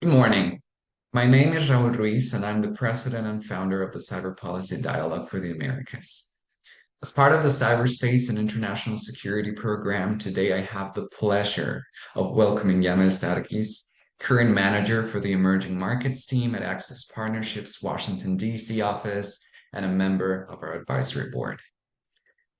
Good morning. My name is Raul Ruiz, and I'm the president and founder of the Cyber Policy Dialogue for the Americas. As part of the Cyberspace and International Security Program, today I have the pleasure of welcoming Yamel Sarquis, current manager for the Emerging Markets team at Access Partnerships Washington, D.C. office, and a member of our advisory board.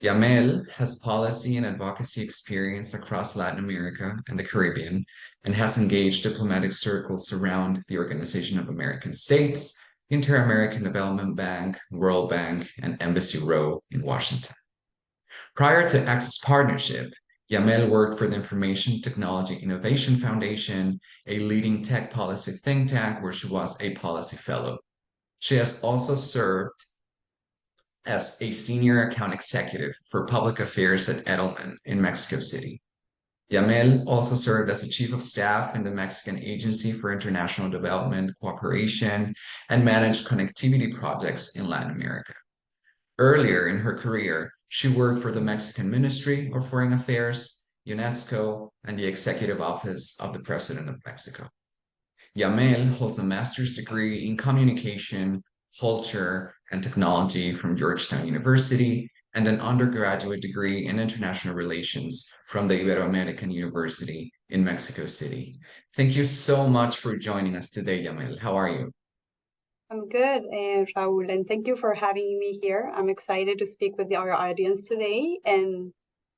Yamel has policy and advocacy experience across Latin America and the Caribbean and has engaged diplomatic circles around the Organization of American States, Inter-American Development Bank, World Bank, and Embassy Row in Washington. Prior to Access Partnership, Yamel worked for the Information Technology Innovation Foundation, a leading tech policy think tank where she was a policy fellow. She has also served as a senior account executive for public affairs at Edelman in Mexico City. Yamel also served as a chief of staff in the Mexican Agency for International Development Cooperation and managed connectivity projects in Latin America. Earlier in her career, she worked for the Mexican Ministry of Foreign Affairs, UNESCO, and the Executive Office of the President of Mexico. Yamel holds a master's degree in communication, culture, and technology from Georgetown University and an undergraduate degree in international relations from the Ibero-American University in Mexico City. Thank you so much for joining us today, Yamel. How are you? I'm good, Raul, and thank you for having me here. I'm excited to speak with our audience today and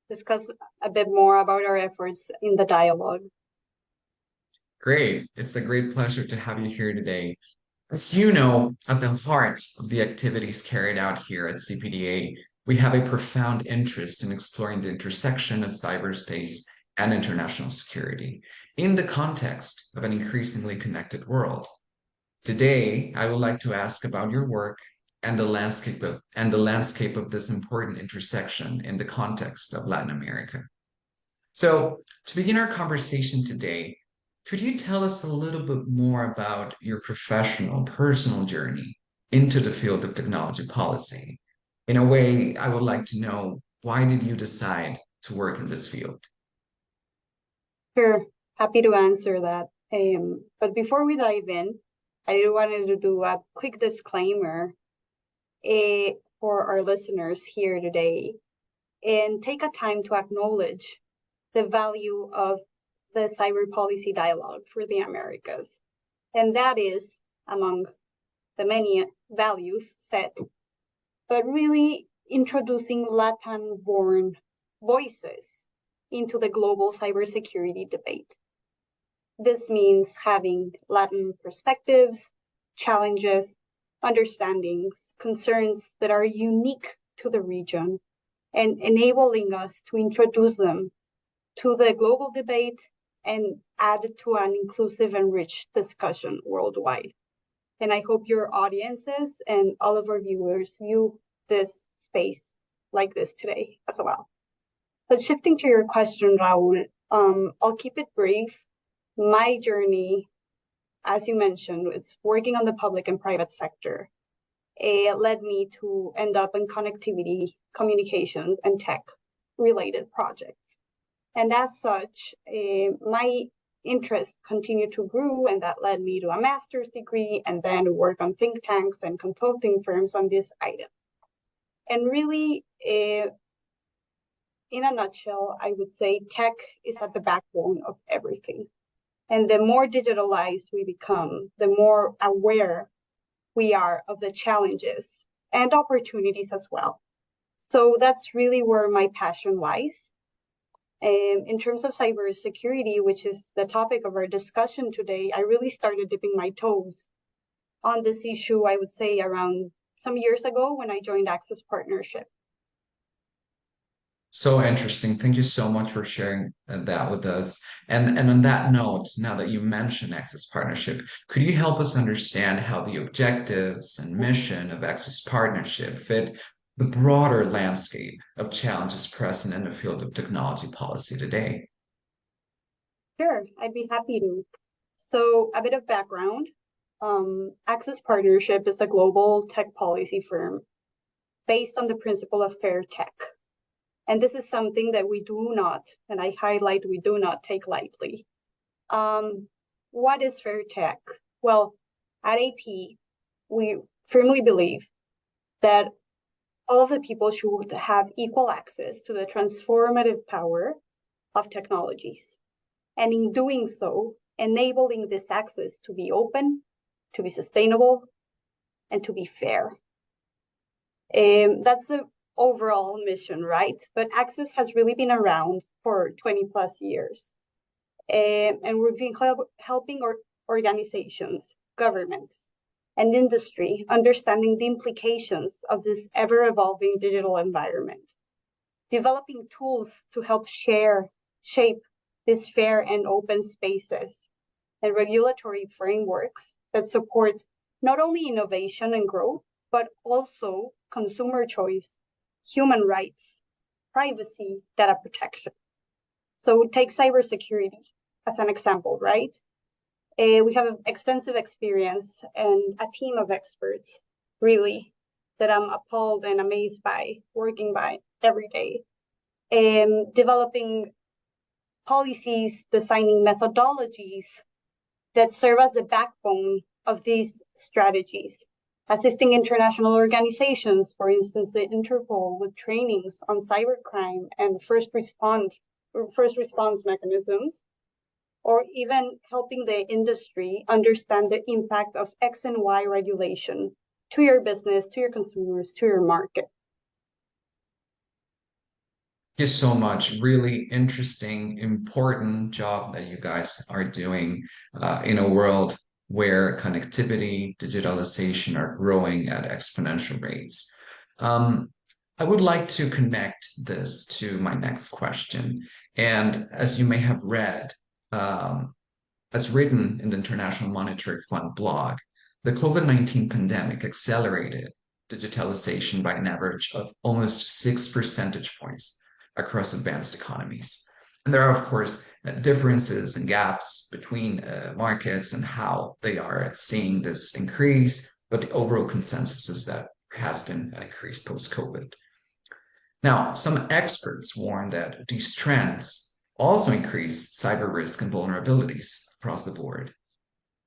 discuss a bit more about our efforts in the dialogue. Great. It's a great pleasure to have you here today. As you know, at the heart of the activities carried out here at CPDA, we have a profound interest in exploring the intersection of cyberspace and international security in the context of an increasingly connected world. Today, I would like to ask about your work and the landscape of this important intersection in the context of Latin America. So, to begin our conversation today, could you tell us a little bit more about your professional, personal journey into the field of technology policy? In a way, I would like to know, why did you decide to work in this field? Sure, happy to answer that. But before we dive in, I wanted to do a quick disclaimer for our listeners here today and take a time to acknowledge the value of the cyber policy dialogue for the Americas. And that is among the many values set, but really introducing Latin-born voices into the global cybersecurity debate. This means having Latin perspectives, challenges, understandings, concerns that are unique to the region, and enabling us to introduce them to the global debate and add to an inclusive and rich discussion worldwide. And I hope your audiences and all of our viewers view this space like this today as well. But shifting to your question, Raul, I'll keep it brief. My journey, as you mentioned, it's working on the public and private sector. It led me to end up in connectivity, communications, and tech-related projects. And as such, my interest continued to grow, and that led me to a master's degree and then work on think tanks and consulting firms on this item. And really, in a nutshell, I would say tech is at the backbone of everything. And the more digitalized we become, the more aware we are of the challenges and opportunities as well. So that's really where my passion lies. In terms of cybersecurity, which is the topic of our discussion today, I really started dipping my toes on this issue, I would say around some years ago when I joined Access Partnership. So interesting. Thank you so much for sharing that with us. And on that note, now that you mentioned Access Partnership, could you help us understand how the objectives and mission of Access Partnership fit the broader landscape of challenges present in the field of technology policy today? Sure, I'd be happy to. So a bit of background. Access Partnership is a global tech policy firm based on the principle of fair tech. And this is something that we do not, and I highlight, we do not take lightly. what is fair tech? Well, at AP, we firmly believe that all of the people should have equal access to the transformative power of technologies. And in doing so, enabling this access to be open, to be sustainable, and to be fair. That's the overall mission, right? But access has really been around for 20 plus years. And we've been helping organizations, governments, and industry understanding the implications of this ever-evolving digital environment, developing tools to help shape these fair and open spaces, and regulatory frameworks that support not only innovation and growth, but also consumer choice, human rights, privacy, data protection. So take cybersecurity as an example, right? We have extensive experience and a team of experts, really, that I'm appalled and amazed by, working by every day, developing policies, designing methodologies that serve as the backbone of these strategies, assisting international organizations, for instance, the Interpol, with trainings on cybercrime and first response mechanisms, or even helping the industry understand the impact of X and Y regulation to your business, to your consumers, to your market. Thank you so much. Really interesting, important job that you guys are doing in a world where connectivity, digitalization are growing at exponential rates. I would like to connect this to my next question. And as you may have read, as written in the International Monetary Fund blog, the COVID-19 pandemic accelerated digitalization by an average of almost 6 percentage points across advanced economies. And there are, of course, differences and gaps between markets and how they are seeing this increase, but the overall consensus is that there has been an increase post-COVID. Now, some experts warn that these trends also increase cyber risk and vulnerabilities across the board.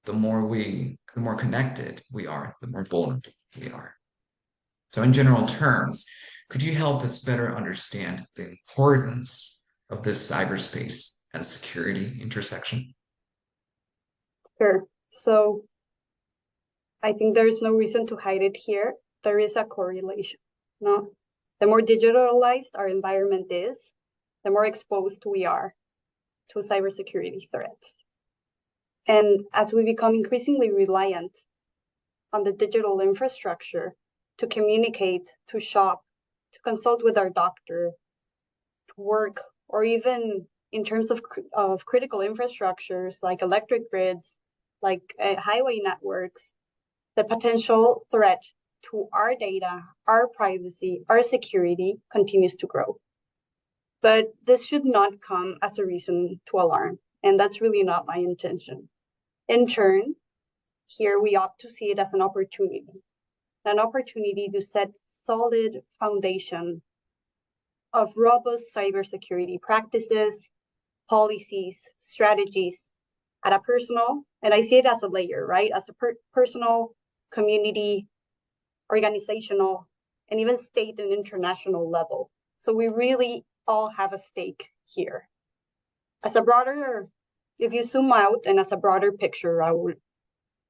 The more connected we are, the more vulnerable we are. So in general terms, could you help us better understand the importance of this cyberspace and security intersection? Sure. So I think there is no reason to hide it here. There is a correlation, no? The more digitalized our environment is, the more exposed we are to cybersecurity threats. And as we become increasingly reliant on the digital infrastructure to communicate, to shop, to consult with our doctor, to work, or even in terms of critical infrastructures like electric grids, like highway networks, the potential threat to our data, our privacy, our security continues to grow. But this should not come as a reason to alarm, and that's really not my intention. In turn, here we ought to see it as an opportunity to set solid foundation of robust cybersecurity practices, policies, strategies at a personal, and I see it as a layer, right? As a personal, community, organizational, and even state and international level. So we really all have a stake here. As a broader, if you zoom out and as a broader picture, Raul,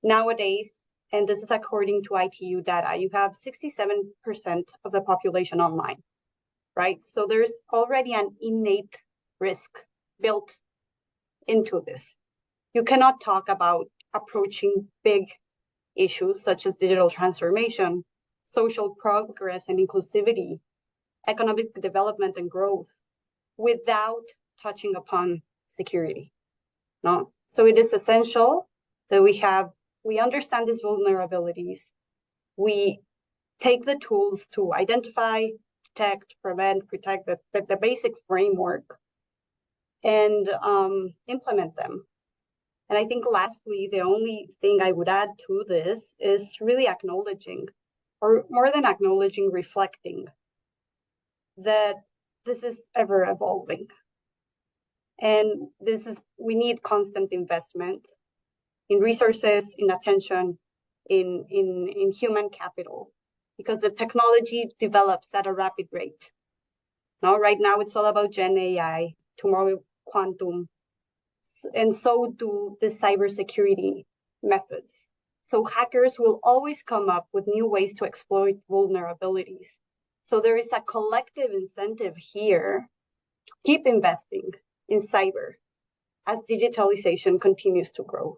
nowadays, and this is according to ITU data, you have 67% of the population online, right? So there's already an innate risk built into this. You cannot talk about approaching big issues such as digital transformation, social progress and inclusivity, economic development and growth without touching upon security. No? So it is essential that we understand these vulnerabilities. We take the tools to identify, detect, prevent, protect, the basic framework, and implement them. And I think lastly, the only thing I would add to this is really acknowledging, or more than acknowledging, reflecting that this is ever evolving. And we need constant investment. in resources, in attention, in human capital, because the technology develops at a rapid rate. Now, right now, it's all about Gen AI, tomorrow, quantum, and so do the cybersecurity methods. So hackers will always come up with new ways to exploit vulnerabilities. So there is a collective incentive here to keep investing in cyber as digitalization continues to grow.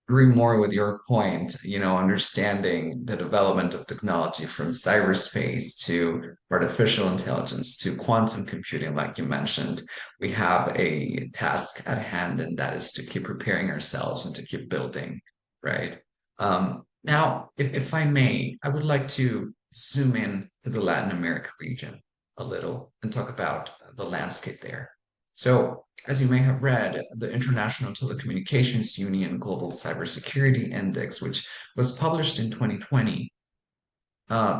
Agree more with your point, understanding the development of technology from cyberspace to artificial intelligence to quantum computing, like you mentioned. We have a task at hand, and that is to keep preparing ourselves and to keep building, right? Now, if I may, I would like to zoom in to the Latin America region a little and talk about the landscape there. So, as you may have read, the International Telecommunications Union Global Cybersecurity Index, which was published in 2020,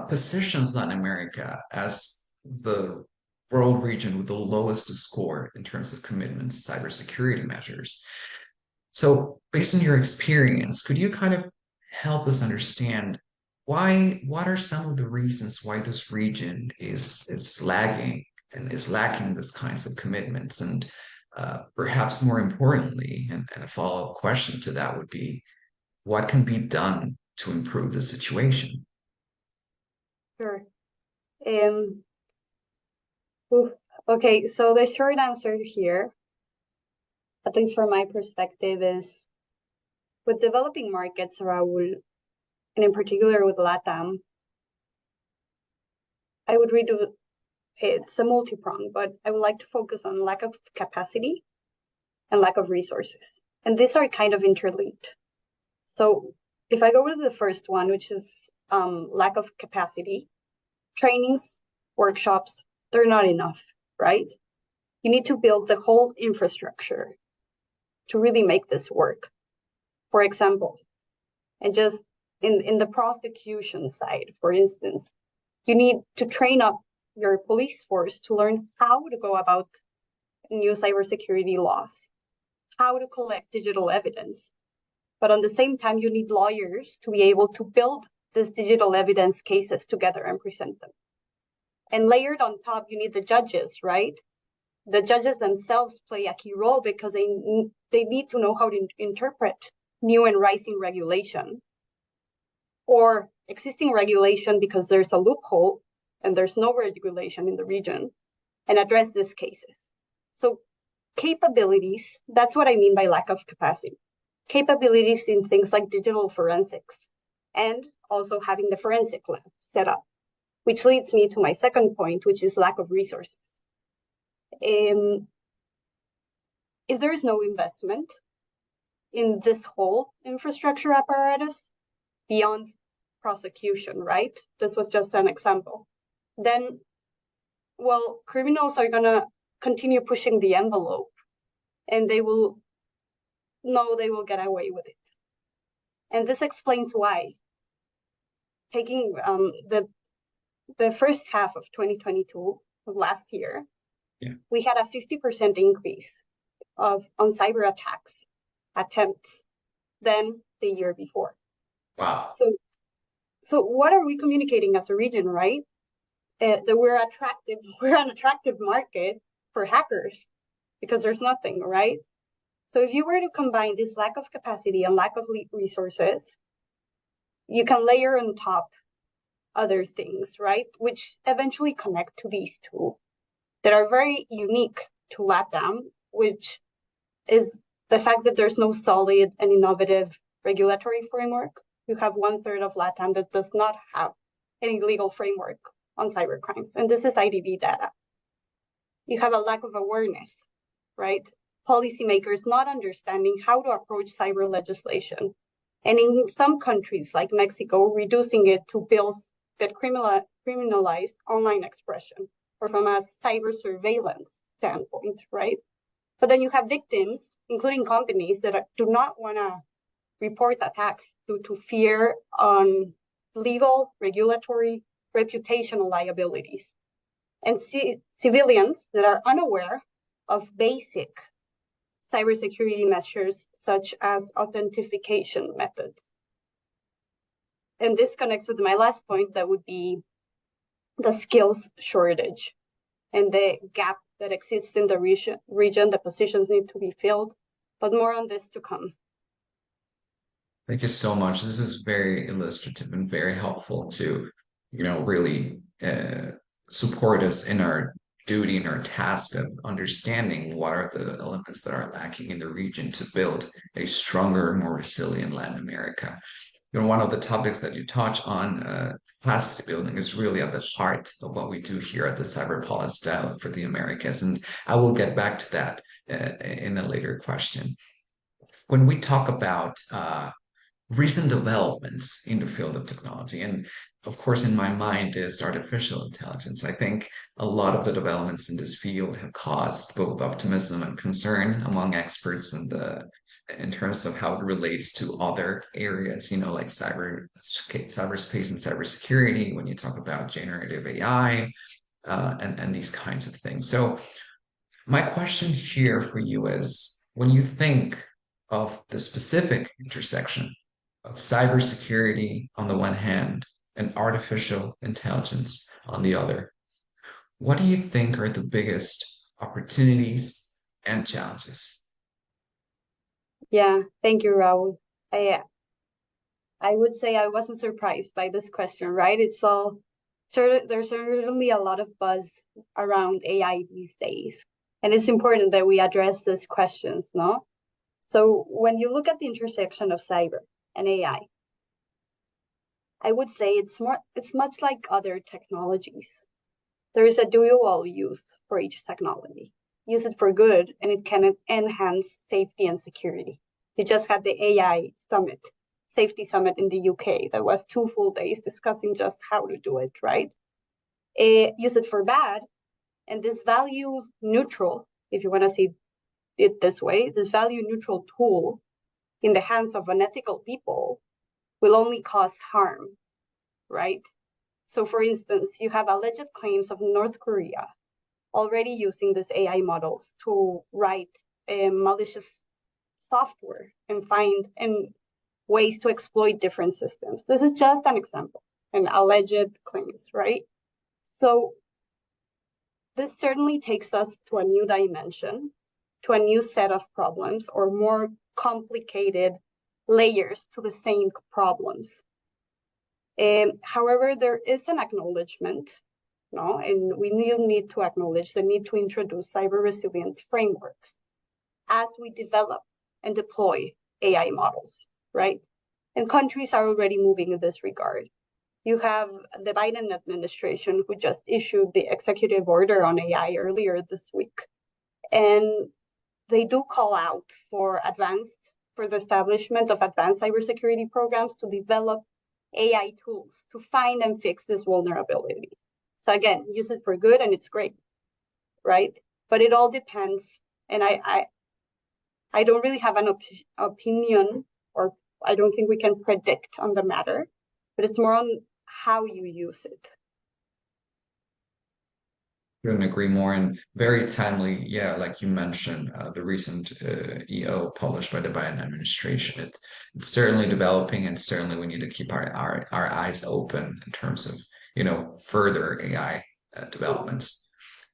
positions Latin America as the world region with the lowest score in terms of commitment to cybersecurity measures. So, based on your experience, could you kind of help us understand what are some of the reasons why this region is lagging and is lacking this kinds of commitments? And perhaps more importantly, and a follow-up question to that would be, what can be done to improve the situation? Sure. Okay, so the short answer here, at least from my perspective, is with developing markets, Raul, and in particular with LATAM, I would redo it's a multi-prong, but I would like to focus on lack of capacity and lack of resources. And these are kind of interlinked. So if I go to the first one, which is lack of capacity, trainings, workshops, they're not enough, right? You need to build the whole infrastructure to really make this work. For example, and just in the prosecution side, for instance, you need to train up your police force to learn how to go about new cybersecurity laws, how to collect digital evidence. But on the same time, you need lawyers to be able to build these digital evidence cases together and present them. And layered on top, you need the judges, right? The judges themselves play a key role because they need to know how to interpret new and rising regulation or existing regulation because there's a loophole and there's no regulation in the region, and address these cases. So capabilities, that's what I mean by lack of capacity. Capabilities in things like digital forensics, and also having the forensic lab set up, which leads me to my second point, which is lack of resources. If there is no investment in this whole infrastructure apparatus beyond prosecution, right? This was just an example. Then, well, criminals are gonna continue pushing the envelope, and they will get away with it. And this explains why. Taking the first half of 2022 of last year, we had a 50% increase on cyber attacks attempts than the year before. Wow. So what are we communicating as a region, right? That we're an attractive market for hackers because there's nothing, right? So if you were to combine this lack of capacity and lack of resources, you can layer on top other things, right? Which eventually connect to these two that are very unique to LATAM, which is the fact that there's no solid and innovative regulatory framework. You have 1/3 of LATAM that does not have any legal framework on cyber crimes, and this is IDB data. You have a lack of awareness, right? Policymakers not understanding how to approach cyber legislation. And in some countries like Mexico, reducing it to bills that criminalize online expression or from a cyber surveillance standpoint, right? But then you have victims, including companies that do not want to report attacks due to fear on legal, regulatory, reputational liabilities. And civilians that are unaware of basic cybersecurity measures such as authentication methods. And this connects with my last point, that would be the skills shortage and the gap that exists in the region. The positions need to be filled, but more on this to come. Thank you so much. This is very illustrative and very helpful to, really support us in our duty and our task of understanding what are the elements that are lacking in the region to build a stronger, more resilient Latin America. One of the topics that you touch on, capacity building, is really at the heart of what we do here at the Cyber Policy Dialogue for the Americas. And I will get back to that in a later question. When we talk about recent developments in the field of technology, and of course, in my mind is artificial intelligence. I think a lot of the developments in this field have caused both optimism and concern among experts in terms of how it relates to other areas, like cyberspace and cybersecurity, when you talk about generative AI and these kinds of things. So my question here for you is, when you think of the specific intersection of cybersecurity on the one hand and artificial intelligence on the other, what do you think are the biggest opportunities and challenges? Yeah, thank you, Raul. I would say I wasn't surprised by this question, right? There's certainly a lot of buzz around AI these days, and it's important that we address these questions, no? So when you look at the intersection of cyber and AI, I would say it's much like other technologies. There is a dual use for each technology. Use it for good, and it can enhance safety and security. We just had the AI summit, safety summit in the UK, that was 2 full days discussing just how to do it, right? Use it for bad, and this value neutral, if you want to see it this way, this value neutral tool in the hands of unethical people will only cause harm, right? So for instance, you have alleged claims of North Korea already using these AI models to write malicious software and find ways to exploit different systems. This is just an example, and alleged claims, right? So this certainly takes us to a new dimension, to a new set of problems, or more complicated layers to the same problems. However, there is an acknowledgement, no, and we need to acknowledge the need to introduce cyber resilient frameworks as we develop and deploy AI models, right? And countries are already moving in this regard. You have the Biden administration, who just issued the executive order on AI earlier this week. And they do call out for the establishment of advanced cybersecurity programs to develop AI tools to find and fix this vulnerability. So again, use it for good and it's great, right? But it all depends. And I don't really have an opinion, or I don't think we can predict on the matter, but it's more on how you use it. Couldn't agree more, and very timely. Yeah, like you mentioned, the recent EO published by the Biden administration. It's certainly developing, and certainly we need to keep our eyes open in terms of further AI developments.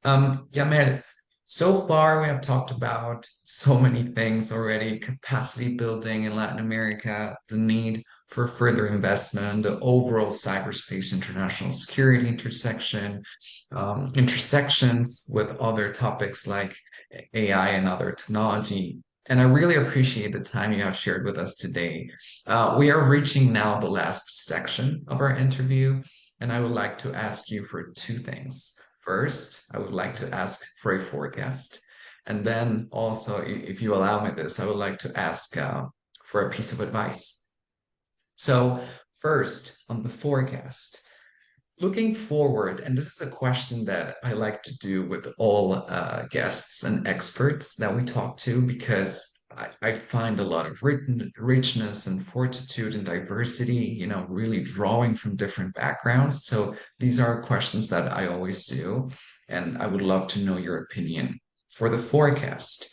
Yamel, so far we have talked about so many things already: capacity building in Latin America, the need for further investment, the overall cyberspace international security intersections with other topics like AI and other technology. And I really appreciate the time you have shared with us today. We are reaching now the last section of our interview, and I would like to ask you for 2 things. First, I would like to ask for a forecast. And then also, if you allow me this, I would like to ask for a piece of advice. So first, on the forecast, looking forward, and this is a question that I like to do with all guests and experts that we talk to, because I find a lot of richness and fortitude and diversity, really drawing from different backgrounds. So these are questions that I always do, and I would love to know your opinion. For the forecast,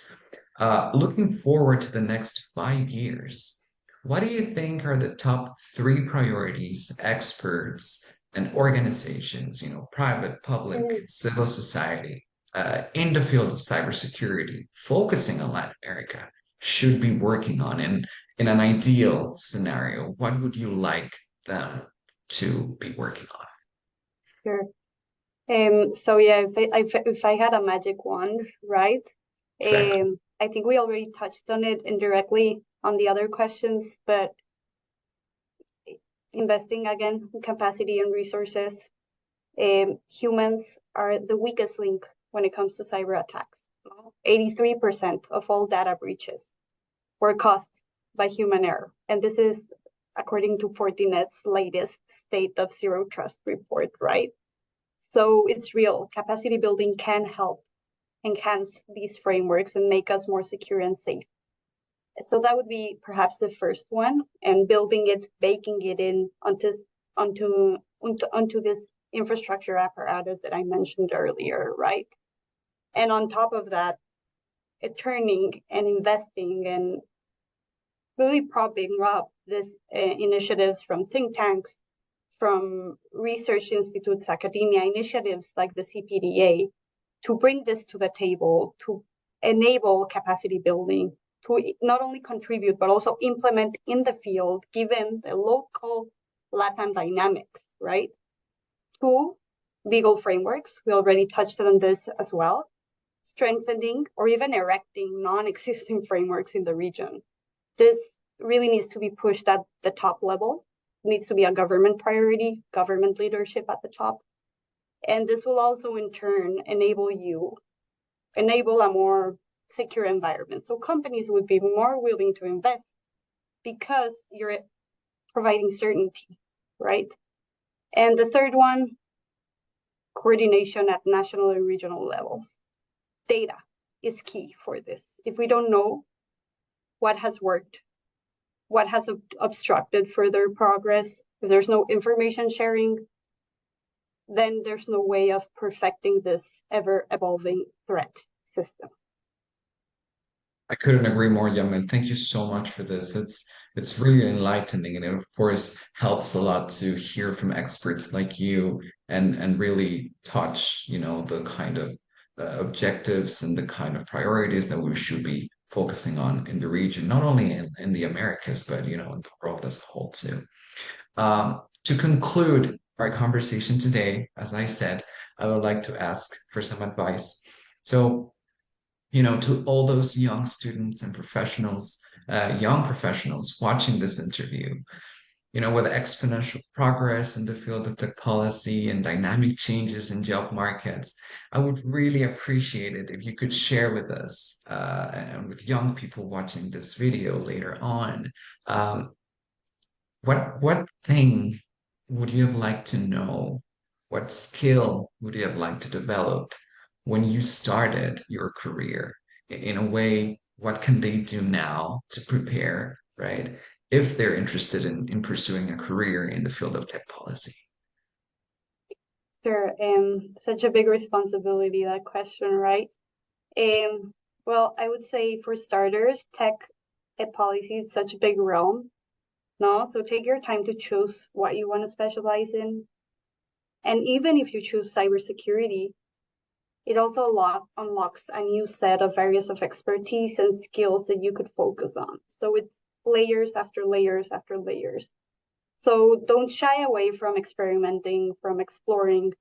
Looking forward to the next 5 years, what do you think are the top three priorities experts and organizations, private, public, Mm, civil society, in the field of cybersecurity, focusing on Latin America, should be working on? In an ideal scenario, what would you like them to be working on? sure. So yeah, if I had a magic wand, right? Exactly. I think we already touched on it indirectly on the other questions, but investing again in capacity and resources. Humans are the weakest link when it comes to cyber attacks. 83% of all data breaches were caused by human error. And this is according to Fortinet's latest State of Zero Trust report, right? So it's real. Capacity building can help enhance these frameworks and make us more secure and safe. So that would be perhaps the first one, and building it, baking it in onto this infrastructure apparatus that I mentioned earlier, right? And on top of that, turning and investing and really propping up these initiatives from think tanks, from research institutes, academia, initiatives like the CPDA to bring this to the table, to enable capacity building, to not only contribute, but also implement in the field, given the local LATAM dynamics, right? Two, legal frameworks. We already touched on this as well. Strengthening or even erecting non-existing frameworks in the region. This really needs to be pushed at the top level. It needs to be a government priority, government leadership at the top. And this will also in turn enable a more secure environment. So companies would be more willing to invest because you're providing certainty, right? And the third one, coordination at national and regional levels. Data is key for this. If we don't know what has worked, what has obstructed further progress, if there's no information sharing, then there's no way of perfecting this ever evolving threat system. I couldn't agree more, Yaman. Thank you so much for this. It's really enlightening, and it of course helps a lot to hear from experts like you and really touch, the kind of objectives and the kind of priorities that we should be focusing on in the region, not only in the Americas, but in the world as a whole too. To conclude our conversation today, as I said, I would like to ask for some advice. So, to all those young students and professionals, young professionals watching this interview, with exponential progress in the field of tech policy and dynamic changes in job markets, I would really appreciate it if you could share with us and with young people watching this video later on, um, what thing would you have liked to know? What skill would you have liked to develop when you started your career? In a way, what can they do now to prepare, right? If they're interested in pursuing a career in the field of tech policy. Sure, such a big responsibility, that question, right? Well, I would say for starters, tech policy is such a big realm, no? So take your time to choose what you want to specialize in. And even if you choose cybersecurity, it also unlocks a new set of areas of expertise and skills that you could focus on. So it's layers after layers after layers. So don't shy away from experimenting, from exploring,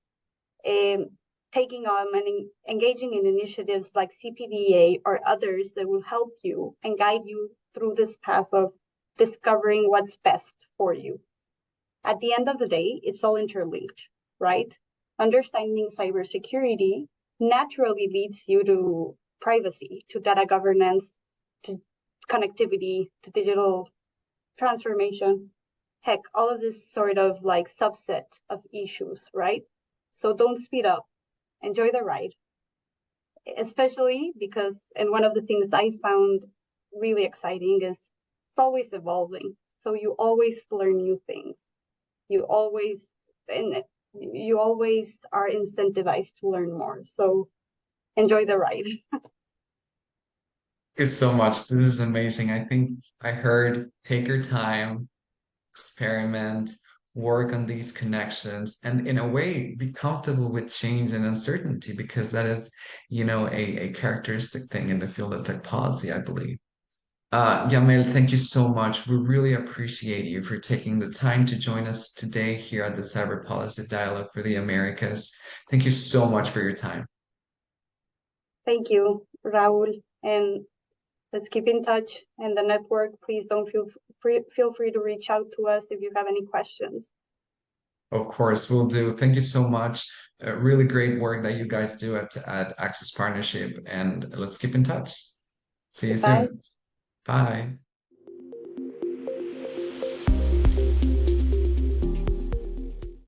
taking on and engaging in initiatives like CPDA or others that will help you and guide you through this path of discovering what's best for you. At the end of the day, it's all interlinked, right? Understanding cybersecurity naturally leads you to privacy, to data governance, to connectivity, to digital transformation. Heck, all of this sort of like subset of issues, right? So don't speed up, enjoy the ride, especially because, and one of the things I found really exciting is it's always evolving. So you always learn new things. You always, and you always are incentivized to learn more. So enjoy the ride. you so much. This is amazing. I think I heard take your time, experiment, work on these connections, and in a way, be comfortable with change and uncertainty because that is, a characteristic thing in the field of tech policy, I believe. Yamel, thank you so much. We really appreciate you for taking the time to join us today here at the Cyber Policy Dialogue for the Americas. Thank you so much for your time. Thank you, Raul. And let's keep in touch. And the network, please don't feel free to reach out to us if you have any questions. Of course, we'll do. Thank you so much. Really great work that you guys do at Access Partnership, and let's keep in touch. See you Goodbye. soon. Bye.